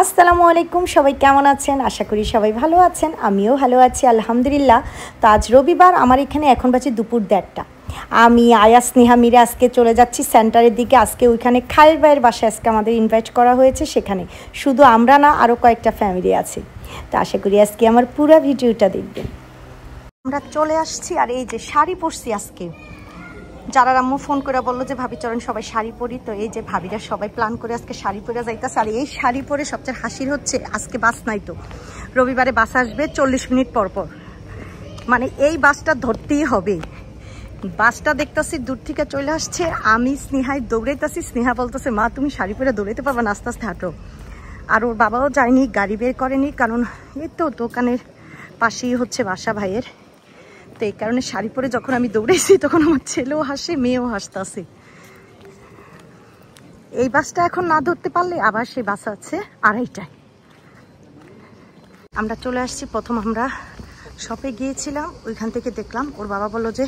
আসসালামু আলাইকুম, সবাই কেমন আছেন? আশা করি সবাই ভালো আছেন। আমিও ভালো আছি আলহামদুলিল্লাহ। তো আজ রবিবার, আমার এখানে এখন বাজে দুপুর 1:30। আমি আয়া স্নেহা মিরে আজকে চলে যাচ্ছি সেন্টারের দিকে। আজকে ওইখানে খায়ের ভাইয়ের বাসায় আজকে আমাদের ইনভাইট করা হয়েছে। সেখানে শুধু আমরা না, আরও কয়েকটা ফ্যামিলি আছে। তো আশা করি আজকে আমার পুরো ভিডিওটা দেখবেন। আমরা চলে আসছি, আর এই যে শাড়ি পরছি আজকে। যারা আম্মু ফোন করে বললো যে ভাবি চলেন সবাই শাড়ি পরি, তো এই যে ভাবিরা সবাই প্ল্যান করে আজকে শাড়ি পরে যাইতেছে। আর এই শাড়ি পরে সবচেয়ে হাসির হচ্ছে আজকে বাস নাই, তো রবিবারে বাস আসবে 40 মিনিট পর পর। মানে এই বাসটা ধরতেই হবে। বাসটা দেখতেছি দূর থেকে চলে আসছে, আমি স্নেহায় দৌড়াইতেছি। স্নেহা বলতেছে মা তুমি শাড়ি পরে দৌড়াইতে পারবে না, আস্তে আস্তে হাঁটো। আর ওর বাবাও যায়নি, গাড়ি বের করেনি, কারণ এই তো দোকানের পাশেই হচ্ছে বাসা ভাইয়ের। তো এই কারণে শাড়ি পরে যখন আমি দৌড়েছি তখন আমার ছেলেও হাসে, মেয়েও হাসতেছে। এই বাসটা এখন না ধরতে পারলে আবার সেই বাস আছে 2:30টায়। আমরা চলে আসছি। প্রথম আমরা শপে গিয়েছিলাম, ওইখান থেকে দেখলাম ওর বাবা বললো যে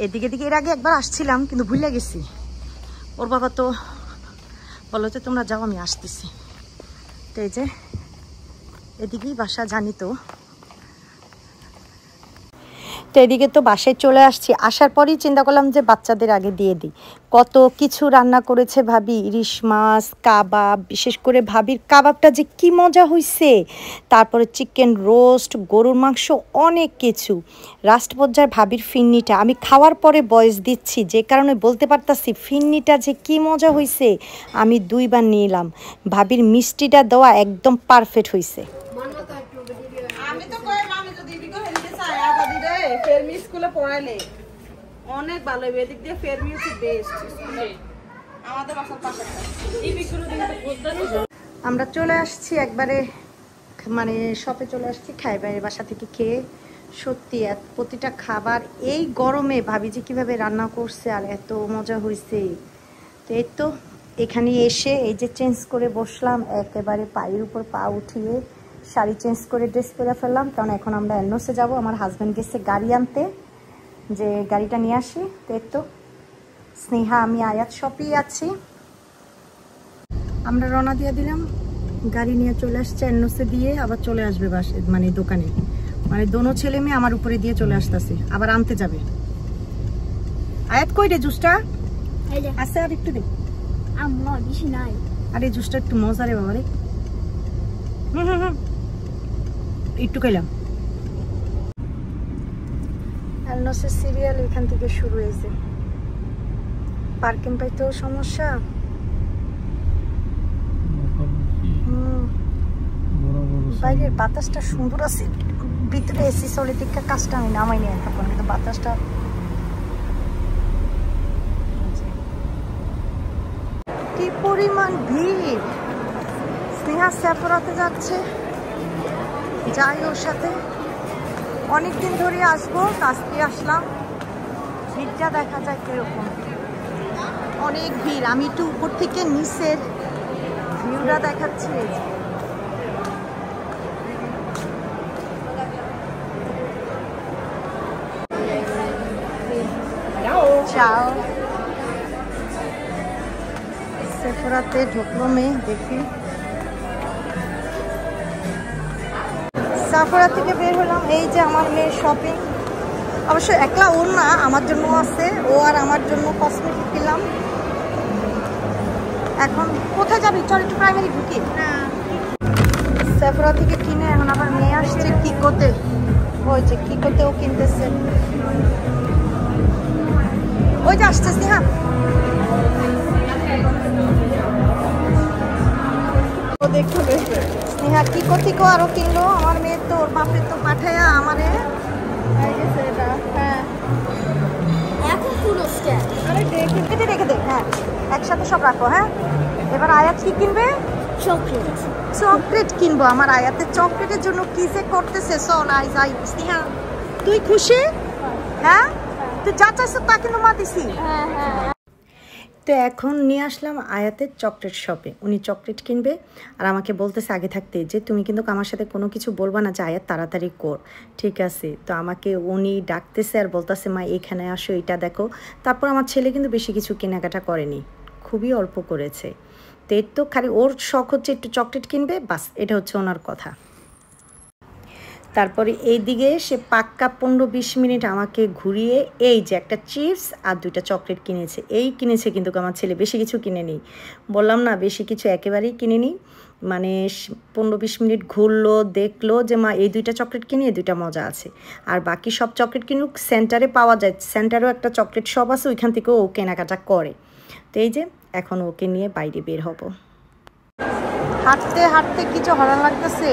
এদিকে দিকে, এর আগে একবার আসছিলাম কিন্তু ভুলে গেছি। ওর বাবা তো বললো যে তোমরা যাও আমি আসতেছি। তো এই যে এদিকেই বাসা, জানি তো। তো এদিকে তো বাসায় চলে আসছি। আসার পরেই চিন্তা করলাম যে বাচ্চাদের আগে দিয়ে দিই। কত কিছু রান্না করেছে ভাবি, ইলিশ মাছ, কাবাব, বিশেষ করে ভাবির কাবাবটা যে কি মজা হয়েছে। তারপরে চিকেন রোস্ট, গরুর মাংস, অনেক কিছু। লাস্ট পর্যায়ে ভাবির ফিন্নিটা আমি খাওয়ার পরে বয়স দিচ্ছি, যে কারণে বলতে পারতাছি ফিন্নিটা যে কি মজা হয়েছে। আমি 2বার নিলাম। ভাবির মিষ্টিটা দেওয়া একদম পারফেক্ট হয়েছে। ফেরমি স্কুলে পড়াইলে অনেক ভালো হবে, এদিক দিয়ে ফেরমি হচ্ছে বেস্ট স্কুলে, আমাদের বাসার পাশে। আমরা চলে আসছি একবারে, মানে শপে চলে আসছি খাই বাইরের বাসা থেকে খেয়ে। সত্যি প্রতিটা খাবার এই গরমে ভাবি যে কীভাবে রান্না করছে, আর এত মজা হয়েছে। তো এই তো এখানে এসে এই যে চেঞ্জ করে বসলাম, একেবারে পায়ের উপর পা উঠিয়ে শাড়ি চেঞ্জ করে ড্রেস পরে ফেললাম, কারণ এখন আমরা এনওসে যাব। আমার হাজব্যান্ড গেছে গাড়ি আনতে, যে গাড়িটা নিয়ে আসি। তো এই তো স্নেহা, আমি আয়াত শপেই আছি। আমরা রওনা দিয়ে দিলাম, গাড়ি নিয়ে চলে আসছে এনওসে দিয়ে, আবার চলে আসবে বাসে, মানে দোকানে। মানে দোনো ছেলে মেয়ে আমার উপরে দিয়ে চলে আসতেছে, আবার আনতে যাবে। আয়াত কই রে জুসটা? আছে আর একটু দে। বেশি নাই। আরে জুসটা একটু মজা রে বাবা রে। একটু খাইলাম। এলনসের সিরিয়াল এখান থেকে শুরু হয়েছে। পার্কিং পাইতেও সমস্যা। বাইরের বাতাসটা সুন্দর আছে, ভিতরে এসি চলে দিকে কাজটা আমি নামাইনি এখন, কিন্তু বাতাসটা কি পরিমাণ ভিড়। স্নেহা সেফরাতে যাচ্ছে, যাই ওর সাথে। অনেকদিন ধরে আসবো, আজকে আসলাম। ভিড়টা দেখা যায় কিরকম, অনেক ভিড়। আমি একটু উপর থেকে নিচের ভিউটা দেখাচ্ছি। চাও সেফরাতে ঢুকলো মেয়ে, দেখি সাফরা থেকে বের হলাম। এই যে আমার মেয়ের শপিং, অবশ্য একলা ওর না, আমার জন্য আছে। ও আর আমার জন্য কসমেটিক কিনলাম। এখন কোথায় যাবি? চল একটু প্রাইমারি ঢুকি। সাফরা থেকে কিনে এখন আবার মেয়ে আসছে কিকোতে। ওই যে কিকোতেও কিনতেছে, ওই যে আসতেছি। হ্যাঁ দেখো স্নেহা কিকো থেকেও আরো কিনলো। আমার মেয়ে তো ওর বাপের তো পাঠায়া আমারে এটা। হ্যাঁ এখন পুরো স্ট্যান্ড। আরে দেখে রেখে দে। হ্যাঁ একসাথে সব রাখো। হ্যাঁ এবার আয়াত কি কিনবে? চকলেট। চকলেট কিনবো। আমার আয়াতের চকলেটের জন্য কি যে করতেছে। চল আই যাই। স্নেহা তুই খুশি? হ্যাঁ তুই যা চাইছো তা কিন্তু মা দিছি। হ্যাঁ হ্যাঁ। তো এখন নিয়ে আসলাম আয়াতের চকলেট শপে। উনি চকলেট কিনবে, আর আমাকে বলতেছে আগে থাকতে যে তুমি কিন্তু আমার সাথে কোনো কিছু বলবা না, যে আয়াত তাড়াতাড়ি কর, ঠিক আছে? তো আমাকে উনি ডাকতেছে আর বলতেছে মা এখানে আসো, এটা দেখো। তারপর আমার ছেলে কিন্তু বেশি কিছু কেনাকাটা করেনি, খুবই অল্প করেছে। তো তো এর তো খালি ওর শখ হচ্ছে একটু চকলেট কিনবে, বাস এটা হচ্ছে ওনার কথা। তারপরে এই দিকে সে পাক্কা 15-20 মিনিট আমাকে ঘুরিয়ে এই যে একটা চিপস আর 2টা চকলেট কিনেছে। এই কিনেছে কিন্তু আমার ছেলে, বেশি কিছু কিনে নিই, বললাম না বেশি কিছু একেবারেই কিনে নিই। মানে 15-20 মিনিট ঘুরলো, দেখলো যে মা এই 2টা চকলেট কিনি, এই 2টা মজা আছে, আর বাকি সব চকলেট কিনুক সেন্টারে পাওয়া যায়, সেন্টারেও একটা চকলেট শপ আছে, ওইখান থেকেও ও কেনাকাটা করে। তো এই যে এখন ওকে নিয়ে বাইরে বের হব। হাঁটতে হাঁটতে কিছু হরান লাগতেছে,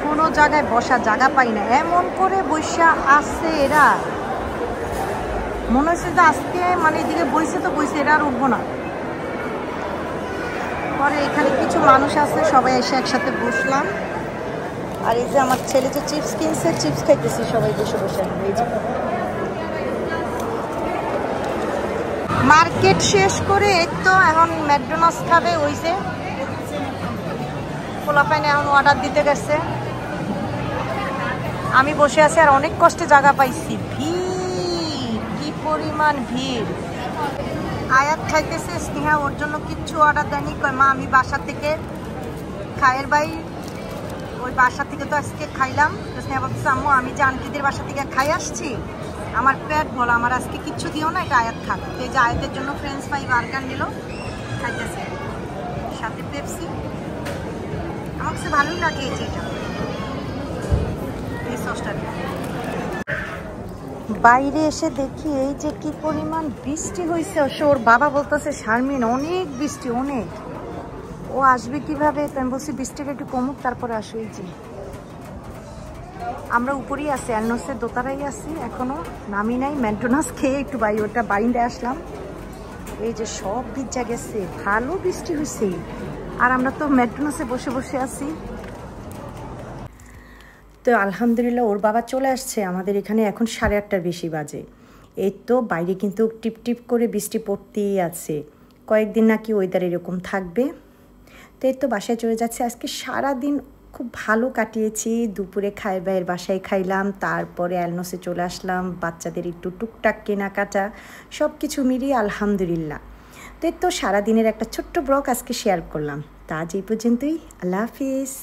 কোনো জায়গায় বসার জায়গা পাই না, এমন করে বৈশা আসছে এরা, মনে হচ্ছে যে আজকে মানে এদিকে বইছে তো বইছে, এরা আর উঠবো না। পরে এখানে কিছু মানুষ আছে, সবাই এসে একসাথে বসলাম, আর এই যে আমার ছেলে যে চিপস কিনছে, চিপস খাইতেছি সবাই বসে বসে। এই যে মার্কেট শেষ করে এই তো এখন ম্যাকডোনাল্ডস খাবে, ওই যে পোলাপাইনে এখন অর্ডার দিতে গেছে, আমি বসে আছি আর অনেক কষ্টে জায়গা পাইছি, ভিড় কি পরিমাণ ভিড়। আয়াত খাইতেছে, স্নেহা ওর জন্য কিচ্ছু অর্ডার দেয়নি, কয় মা আমি বাসা থেকে খায়ের বাই ওই বাসা থেকে তো আজকে খাইলাম, তো স্নেহা বলতেছে আম্মু আমি যে আন্টিদের বাসা থেকে খাই আসছি, আমার পেট বলো, আমার আজকে কিচ্ছু দিও না, এটা আয়াত খাবে। তো এই যে আয়াতের জন্য ফ্রেঞ্চ ফ্রাই বার্গার নিল, খাইতেছে, সাথে পেপসি। আমার কাছে ভালোই লাগে এই যে এটা, এই সসটা। বাইরে এসে দেখি এই যে কি পরিমাণ বৃষ্টি হয়েছে, ওর বাবা বলতেছে শারমিন অনেক বৃষ্টি, অনেক, ও আসবে কিভাবে, তো আমি বলছি বৃষ্টিটা একটু কমুক তারপরে আসো। এই যে আমরা উপরেই আছি, অ্যালনোসের দোতারাই আছি, এখনো নামি নাই, ম্যাকডোনাল্ডস খেয়ে একটু ওটা বাইরে আসলাম। এই যে সব ভিজা গেছে, ভালো বৃষ্টি হয়েছে, আর আমরা তো ম্যাকডোনাল্ডসে বসে বসে আছি। তো আলহামদুলিল্লাহ ওর বাবা চলে আসছে, আমাদের এখানে এখন 8:30টার বেশি বাজে। এই তো বাইরে কিন্তু টিপ টিপ করে বৃষ্টি পড়তেই আছে, কয়েকদিন নাকি ওয়েদার এরকম থাকবে। তো এই তো বাসায় চলে যাচ্ছে, আজকে সারাদিন খুব ভালো কাটিয়েছি, দুপুরে খায়ের ভাইয়ের বাসায় খাইলাম, তারপরে অ্যালনোসে চলে আসলাম, বাচ্চাদের একটু টুকটাক কেনাকাটা, সব কিছু মিলিয়ে আলহামদুলিল্লাহ। তো এই তো সারাদিনের একটা ছোট্ট ব্লগ আজকে শেয়ার করলাম, তা আজ এই পর্যন্তই, আল্লাহ হাফিজ।